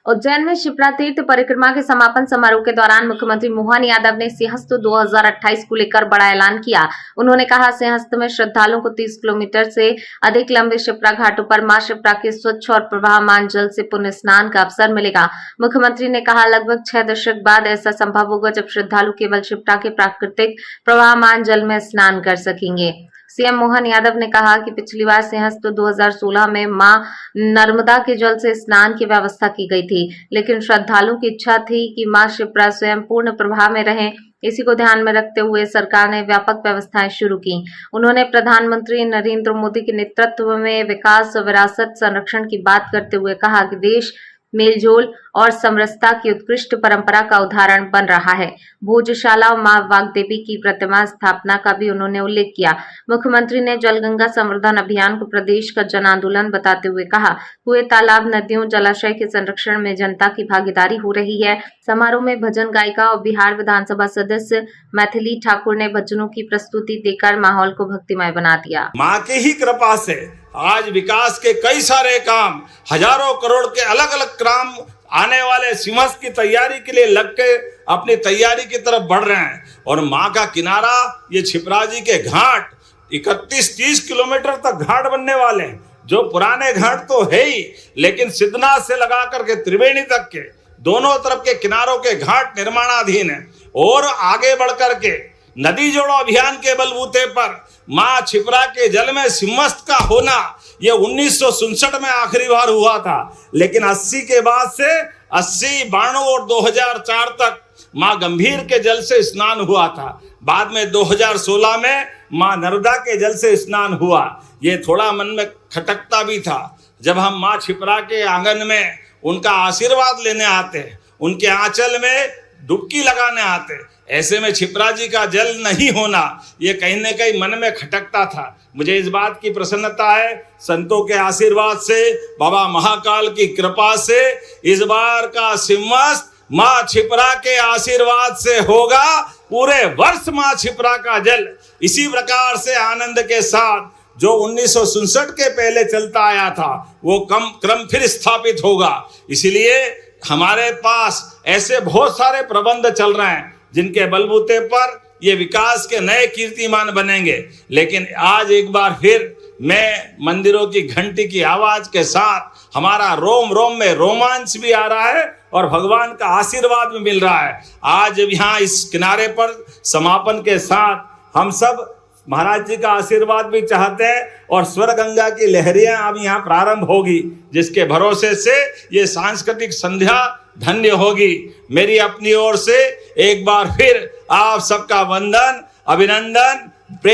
उज्जैन में शिप्रा तीर्थ परिक्रमा के समापन समारोह के दौरान मुख्यमंत्री मोहन यादव ने सिंहस्थ 2028 को लेकर बड़ा ऐलान किया। उन्होंने कहा, सिंहस्थ में श्रद्धालुओं को 30 किलोमीटर से अधिक लंबे शिप्रा घाटों पर मां शिप्रा के स्वच्छ और प्रवाहमान जल से पुण्य स्नान का अवसर मिलेगा। मुख्यमंत्री ने कहा, लगभग 6 दशक बाद ऐसा संभव होगा जब श्रद्धालु केवल शिप्रा के प्राकृतिक प्रवाहमान जल में स्नान कर सकेंगे। सीएम मोहन यादव ने कहा कि पिछली बार सिंहस्थ 2016 में मां नर्मदा के जल से स्नान की व्यवस्था की गई थी, लेकिन श्रद्धालुओं की इच्छा थी कि मां शिप्रा स्वयं पूर्ण प्रवाह में रहें। इसी को ध्यान में रखते हुए सरकार ने व्यापक व्यवस्थाएं शुरू की। उन्होंने प्रधानमंत्री नरेंद्र मोदी के नेतृत्व में विकास विरासत संरक्षण की बात करते हुए कहा कि देश मेलजोल और समरसता की उत्कृष्ट परंपरा का उदाहरण बन रहा है। भोजशाला और मां वाग्देवी की प्रतिमा स्थापना का भी उन्होंने उल्लेख किया। मुख्यमंत्री ने जलगंगा संवर्धन अभियान को प्रदेश का जन आंदोलन बताते हुए कहा, कुएं, तालाब, नदियों, जलाशय के संरक्षण में जनता की भागीदारी हो रही है। समारोह में भजन गायिका और बिहार विधानसभा सदस्य मैथिली ठाकुर ने भजनों की प्रस्तुति देकर माहौल को भक्तिमय बना दिया। माँ की ही कृपा से आज विकास के कई सारे काम, हजारों करोड़ के अलग अलग काम आने वाले सिंहस्थ की तैयारी के लिए लग के अपनी तैयारी की तरफ बढ़ रहे हैं। और माँ का किनारा, ये छिपरा जी के घाट 31-30 किलोमीटर तक घाट बनने वाले हैं, जो पुराने घाट तो है ही, लेकिन सिद्धनाथ से लगा करके त्रिवेणी तक के दोनों तरफ के किनारों के घाट निर्माणाधीन है। और आगे बढ़ करके नदी जोड़ो अभियान के बलबूते पर मां छिपरा के जल में सिंहस्थ का होना, यह 1967 में आखिरी बार हुआ था, लेकिन 80 के बाद से 80, 92 और 2004 तक मां गंभीर के जल से स्नान हुआ था। बाद में 2016 में मां नर्मदा के जल से स्नान हुआ। ये थोड़ा मन में खटकता भी था जब हम मां छिपरा के आंगन में उनका आशीर्वाद लेने आते, उनके आंचल में डुबकी लगाने आते। ऐसे में छिपरा जी का जल नहीं होना, ये कहीं न कहीं मन में खटकता था। मुझे इस बात की प्रसन्नता है, संतों के आशीर्वाद से, बाबा महाकाल की कृपा से इस बार का सिंहस्थ मां छिपरा के आशीर्वाद से होगा। पूरे वर्ष मां छिपरा का जल इसी प्रकार से आनंद के साथ जो 1967 के पहले चलता आया था, वो क्रम फिर स्थापित होगा। इसीलिए हमारे पास ऐसे बहुत सारे प्रबंध चल रहे हैं जिनके बलबूते पर ये विकास के नए कीर्तिमान बनेंगे। लेकिन आज एक बार फिर मैं मंदिरों की घंटी की आवाज के साथ हमारा रोम रोम में रोमांच भी आ रहा है और भगवान का आशीर्वाद भी मिल रहा है। आज यहाँ इस किनारे पर समापन के साथ हम सब महाराज जी का आशीर्वाद भी चाहते हैं और स्वर गंगा की लहरियां अब यहाँ प्रारंभ होगी, जिसके भरोसे से ये सांस्कृतिक संध्या धन्य होगी। मेरी अपनी ओर से एक बार फिर आप सबका वंदन, अभिनंदन